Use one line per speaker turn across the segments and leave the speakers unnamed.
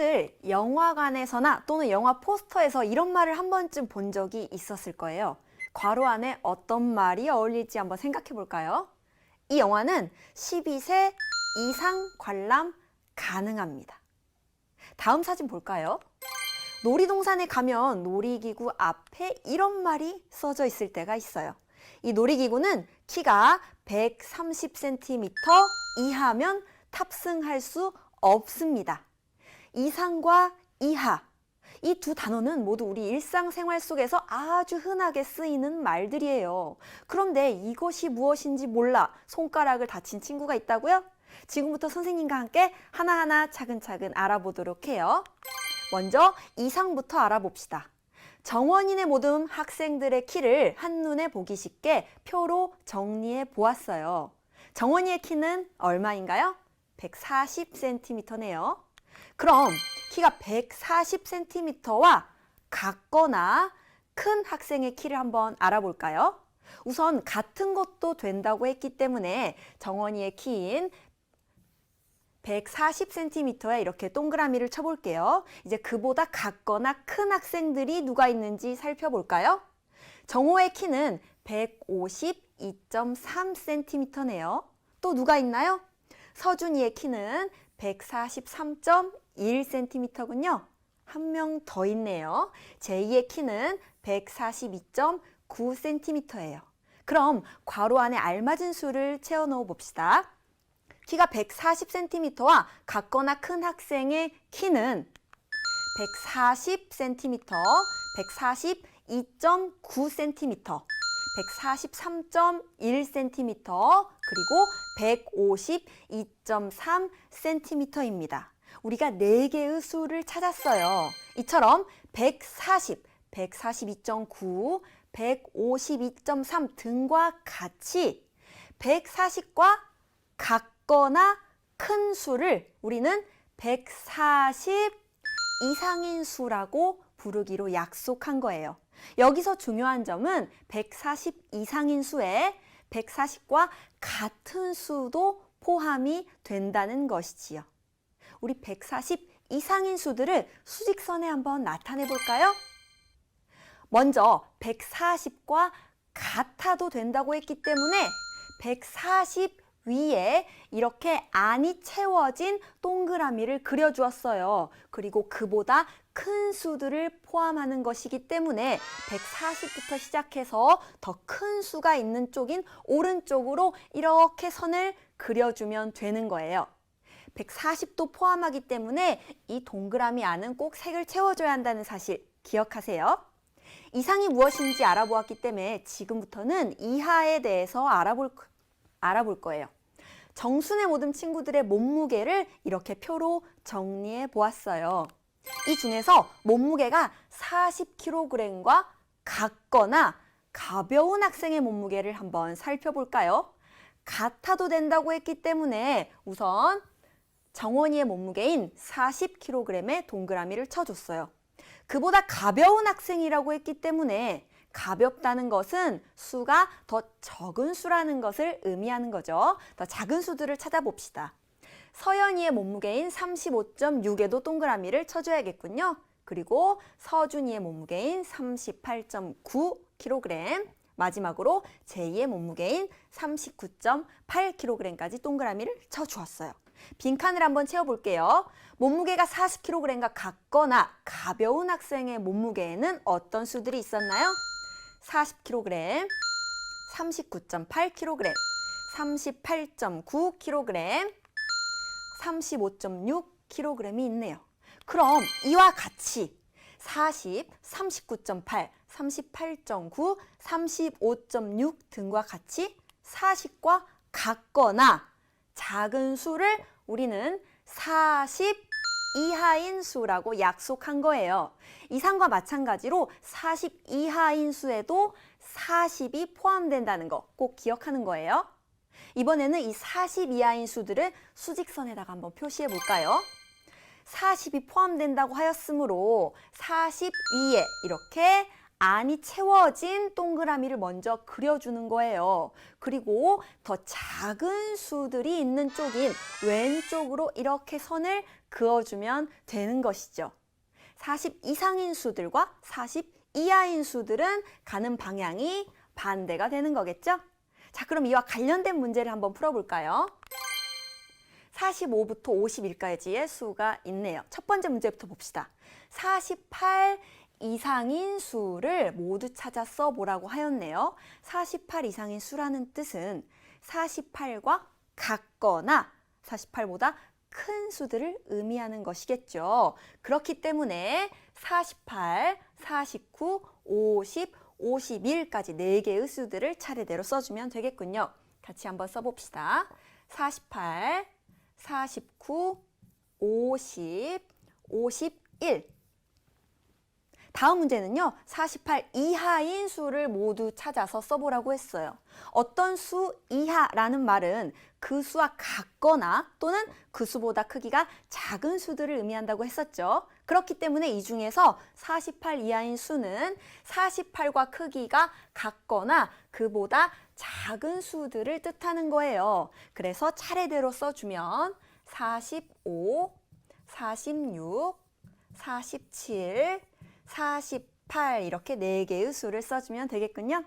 다들 영화관에서나 또는 영화 포스터에서 이런 말을 한 번쯤 본 적이 있었을 거예요. 괄호 안에 어떤 말이 어울릴지 한번 생각해 볼까요? 이 영화는 12세 이상 관람 가능합니다. 다음 사진 볼까요? 놀이동산에 가면 놀이기구 앞에 이런 말이 써져 있을 때가 있어요. 이 놀이기구는 키가 130cm 이하면 탑승할 수 없습니다. 이상과 이하, 이 두 단어는 모두 우리 일상생활 속에서 아주 흔하게 쓰이는 말들이에요. 그런데 이것이 무엇인지 몰라 손가락을 다친 친구가 있다고요? 지금부터 선생님과 함께 하나하나 차근차근 알아보도록 해요. 먼저 이상부터 알아봅시다. 정원인의 모든 학생들의 키를 한눈에 보기 쉽게 표로 정리해 보았어요. 정원이의 키는 얼마인가요? 140cm네요. 그럼 키가 140cm와 같거나 큰 학생의 키를 한번 알아볼까요? 우선 같은 것도 된다고 했기 때문에 정원이의 키인 140cm에 이렇게 동그라미를 쳐볼게요. 이제 그보다 같거나 큰 학생들이 누가 있는지 살펴볼까요? 정호의 키는 152.3cm네요. 또 누가 있나요? 서준이의 키는 143.1cm군요. 한 명 더 있네요. 제이의 키는 142.9cm예요. 그럼 괄호 안에 알맞은 수를 채워 넣어 봅시다. 키가 140cm와 같거나 큰 학생의 키는 140cm, 142.9cm, 143.1cm, 그리고 152.3cm입니다. 우리가 4개의 수를 찾았어요. 이처럼 140, 142.9, 152.3 등과 같이 140과 같거나 큰 수를 우리는 140 이상인 수라고 부르기로 약속한 거예요. 여기서 중요한 점은 140 이상인 수에 140과 같은 수도 포함이 된다는 것이지요. 우리 140 이상인 수들을 수직선에 한번 나타내 볼까요? 먼저 140과 같아도 된다고 했기 때문에 140 위에 이렇게 안이 채워진 동그라미를 그려주었어요. 그리고 그보다 큰 수들을 포함하는 것이기 때문에 140부터 시작해서 더 큰 수가 있는 쪽인 오른쪽으로 이렇게 선을 그려주면 되는 거예요. 140도 포함하기 때문에 이 동그라미 안은 꼭 색을 채워줘야 한다는 사실 기억하세요. 이상이 무엇인지 알아보았기 때문에 지금부터는 이하에 대해서 알아볼 거예요. 정순의 모든 친구들의 몸무게를 이렇게 표로 정리해 보았어요. 이 중에서 몸무게가 40kg과 같거나 가벼운 학생의 몸무게를 한번 살펴볼까요? 같아도 된다고 했기 때문에 우선 정원이의 몸무게인 40kg에 동그라미를 쳐줬어요. 그보다 가벼운 학생이라고 했기 때문에 가볍다는 것은 수가 더 적은 수라는 것을 의미하는 거죠. 더 작은 수들을 찾아봅시다. 서연이의 몸무게인 35.6에도 동그라미를 쳐줘야겠군요. 그리고 서준이의 몸무게인 38.9kg, 마지막으로 제이의 몸무게인 39.8kg까지 동그라미를 쳐주었어요. 빈칸을 한번 채워볼게요. 몸무게가 40kg과 같거나 가벼운 학생의 몸무게에는 어떤 수들이 있었나요? 40kg, 39.8kg, 38.9kg, 35.6kg이 있네요. 그럼 이와 같이 40, 39.8, 38.9, 35.6 등과 같이 40과 같거나 작은 수를 우리는 40 이하인 수라고 약속한 거예요. 이상과 마찬가지로 40 이하인 수에도 40이 포함된다는 거 꼭 기억하는 거예요. 이번에는 이 40 이하인 수들을 수직선에다가 한번 표시해 볼까요? 40이 포함된다고 하였으므로 40 위에 이렇게 안이 채워진 동그라미를 먼저 그려주는 거예요. 그리고 더 작은 수들이 있는 쪽인 왼쪽으로 이렇게 선을 그어주면 되는 것이죠. 40 이상인 수들과 40 이하인 수들은 가는 방향이 반대가 되는 거겠죠? 자, 그럼 이와 관련된 문제를 한번 풀어볼까요? 45부터 51까지의 수가 있네요. 첫 번째 문제부터 봅시다. 48 이상인 수를 모두 찾아 써보라고 하였네요. 48 이상인 수라는 뜻은 48과 같거나 48보다 큰 수들을 의미하는 것이겠죠. 그렇기 때문에 48, 49, 50, 51까지 4개의 수들을 차례대로 써주면 되겠군요. 같이 한번 써봅시다. 48, 49, 50, 51. 다음 문제는요. 48 이하인 수를 모두 찾아서 써보라고 했어요. 어떤 수 이하라는 말은 그 수와 같거나 또는 그 수보다 크기가 작은 수들을 의미한다고 했었죠. 그렇기 때문에 이 중에서 48 이하인 수는 48과 크기가 같거나 그보다 작은 수들을 뜻하는 거예요. 그래서 차례대로 써주면 45, 46, 47, 48 이렇게 4개의 수를 써주면 되겠군요.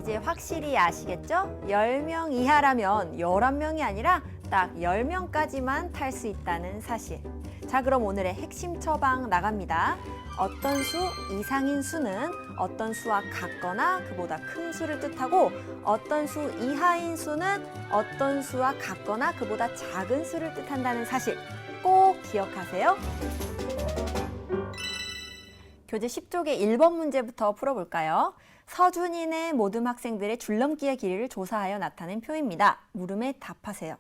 이제 확실히 아시겠죠? 10명 이하라면 11명이 아니라 딱 10명까지만 탈 수 있다는 사실. 자, 그럼 오늘의 핵심 처방 나갑니다. 어떤 수 이상인 수는 어떤 수와 같거나 그보다 큰 수를 뜻하고 어떤 수 이하인 수는 어떤 수와 같거나 그보다 작은 수를 뜻한다는 사실 꼭 기억하세요. 교재 10쪽의 1번 문제부터 풀어볼까요? 서준이네 모든 학생들의 줄넘기의 길이를 조사하여 나타낸 표입니다. 물음에 답하세요.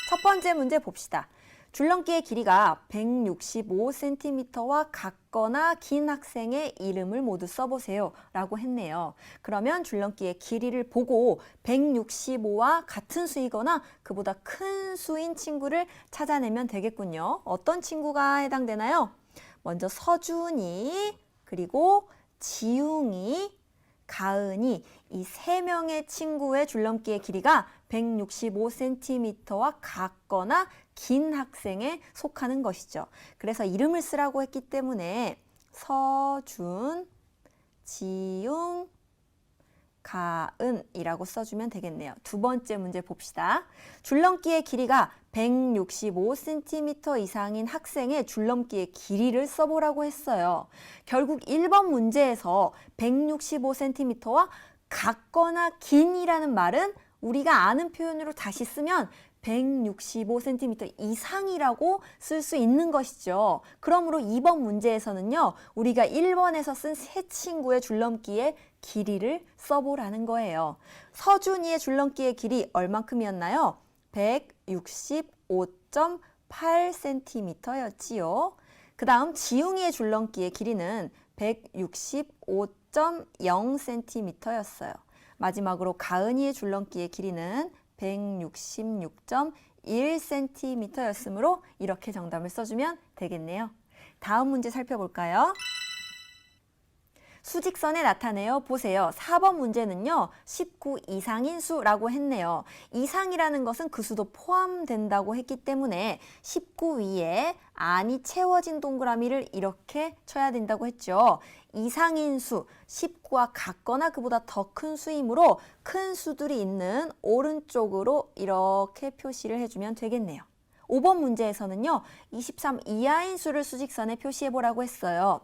첫 번째 문제 봅시다. 줄넘기의 길이가 165cm와 같거나 긴 학생의 이름을 모두 써보세요 라고 했네요. 그러면 줄넘기의 길이를 보고 165와 같은 수이거나 그보다 큰 수인 친구를 찾아내면 되겠군요. 어떤 친구가 해당되나요? 먼저 서준이, 그리고 지웅이, 가은이 이 3명의 친구의 줄넘기의 길이가 165cm와 같거나 긴 학생에 속하는 것이죠. 그래서 이름을 쓰라고 했기 때문에 서준, 지웅, 가은이라고 써주면 되겠네요. 두 번째 문제 봅시다. 줄넘기의 길이가 165cm 이상인 학생의 줄넘기의 길이를 써보라고 했어요. 결국 1번 문제에서 165cm와 같거나 긴이라는 말은 우리가 아는 표현으로 다시 쓰면 165cm 이상이라고 쓸 수 있는 것이죠. 그러므로 2번 문제에서는요, 우리가 1번에서 쓴 세 친구의 줄넘기의 길이를 써보라는 거예요. 서준이의 줄넘기의 길이 얼만큼이었나요? 165.8cm였지요. 그 다음 지웅이의 줄넘기의 길이는 165.0cm였어요. 마지막으로 가은이의 줄넘기의 길이는 166.1cm였으므로 이렇게 정답을 써주면 되겠네요. 다음 문제 살펴볼까요? 수직선에 나타내어 보세요. 4번 문제는요. 19 이상인 수라고 했네요. 이상이라는 것은 그 수도 포함된다고 했기 때문에 19 위에 안이 채워진 동그라미를 이렇게 쳐야 된다고 했죠. 이상인 수, 19와 같거나 그보다 더 큰 수이므로 큰 수들이 있는 오른쪽으로 이렇게 표시를 해주면 되겠네요. 5번 문제에서는요. 23 이하인 수를 수직선에 표시해보라고 했어요.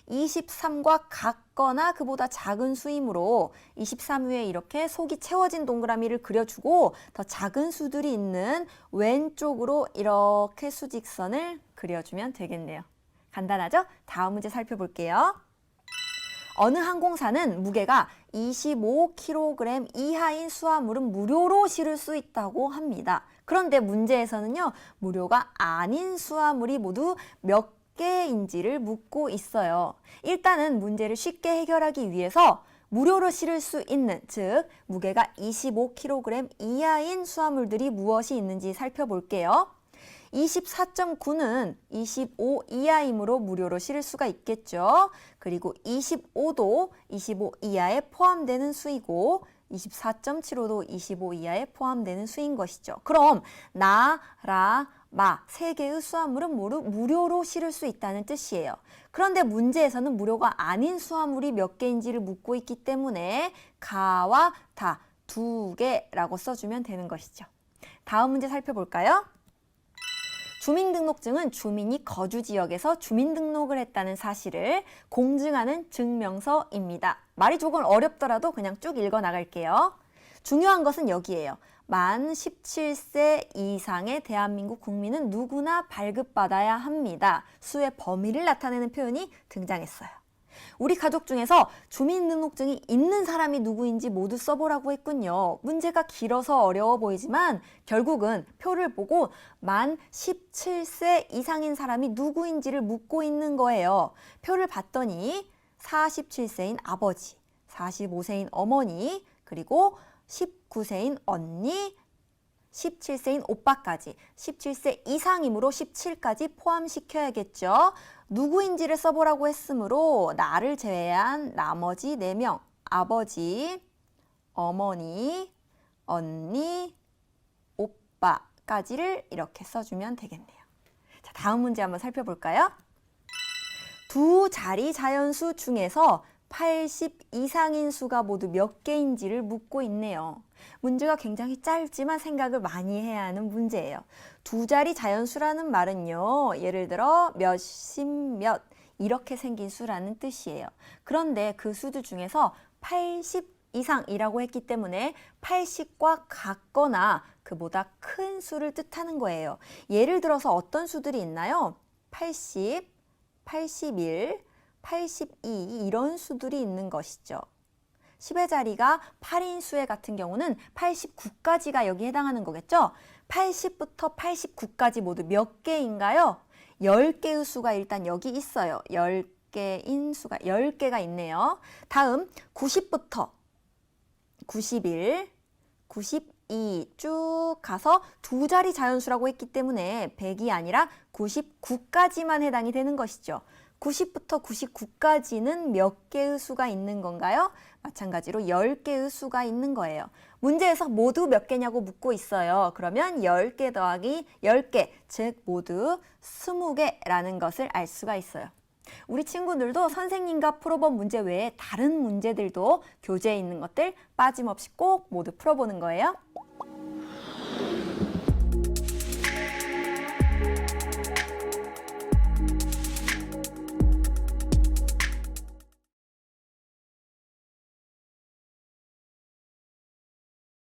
23과 같거나 그보다 작은 수이므로 23 위에 이렇게 속이 채워진 동그라미를 그려주고 더 작은 수들이 있는 왼쪽으로 이렇게 수직선을 그려주면 되겠네요. 간단하죠? 다음 문제 살펴볼게요. 어느 항공사는 무게가 25kg 이하인 수화물은 무료로 실을 수 있다고 합니다. 그런데 문제에서는요, 무료가 아닌 수화물이 모두 몇 개인지를 묻고 있어요. 일단은 문제를 쉽게 해결하기 위해서 무료로 실을 수 있는, 즉 무게가 25kg 이하인 수화물들이 무엇이 있는지 살펴볼게요. 24.9는 25 이하이므로 무료로 실을 수가 있겠죠. 그리고 25도 25 이하에 포함되는 수이고 24.75도 25 이하에 포함되는 수인 것이죠. 그럼 나, 라, 마 세 개의 수화물은 무료로 실을 수 있다는 뜻이에요. 그런데 문제에서는 무료가 아닌 수화물이 몇 개인지를 묻고 있기 때문에 가와 다 두 개라고 써주면 되는 것이죠. 다음 문제 살펴볼까요? 주민등록증은 주민이 거주 지역에서 주민등록을 했다는 사실을 공증하는 증명서입니다. 말이 조금 어렵더라도 그냥 쭉 읽어 나갈게요. 중요한 것은 여기에요. 만 17세 이상의 대한민국 국민은 누구나 발급받아야 합니다. 수의 범위를 나타내는 표현이 등장했어요. 우리 가족 중에서 주민등록증이 있는 사람이 누구인지 모두 써보라고 했군요. 문제가 길어서 어려워 보이지만 결국은 표를 보고 만 17세 이상인 사람이 누구인지를 묻고 있는 거예요. 표를 봤더니 47세인 아버지, 45세인 어머니, 그리고 19세인 언니, 17세인 오빠까지 17세 이상이므로 17까지 포함시켜야겠죠. 누구인지를 써보라고 했으므로 나를 제외한 나머지 4명, 아버지, 어머니, 언니, 오빠까지를 이렇게 써주면 되겠네요. 자, 다음 문제 한번 살펴볼까요? 두 자리 자연수 중에서 80 이상인 수가 모두 몇 개인지를 묻고 있네요. 문제가 굉장히 짧지만 생각을 많이 해야 하는 문제예요. 두 자리 자연수라는 말은요. 예를 들어 몇십 몇 이렇게 생긴 수라는 뜻이에요. 그런데 그 수들 중에서 80 이상이라고 했기 때문에 80과 같거나 그보다 큰 수를 뜻하는 거예요. 예를 들어서 어떤 수들이 있나요? 80, 81, 82 이런 수들이 있는 것이죠. 10의 자리가 8인 수의 같은 경우는 89까지가 여기에 해당하는 거겠죠? 80부터 89까지 모두 몇 개인가요? 10개의 수가 일단 여기 있어요. 10개인 수가 10개가 있네요. 다음 90부터 91, 92 쭉 가서 두 자리 자연수라고 했기 때문에 100이 아니라 99까지만 해당이 되는 것이죠. 90부터 99까지는 몇 개의 수가 있는 건가요? 마찬가지로 10개의 수가 있는 거예요. 문제에서 모두 몇 개냐고 묻고 있어요. 그러면 10개 더하기 10개, 즉 모두 20개라는 것을 알 수가 있어요. 우리 친구들도 선생님과 풀어본 문제 외에 다른 문제들도 교재에 있는 것들 빠짐없이 꼭 모두 풀어보는 거예요.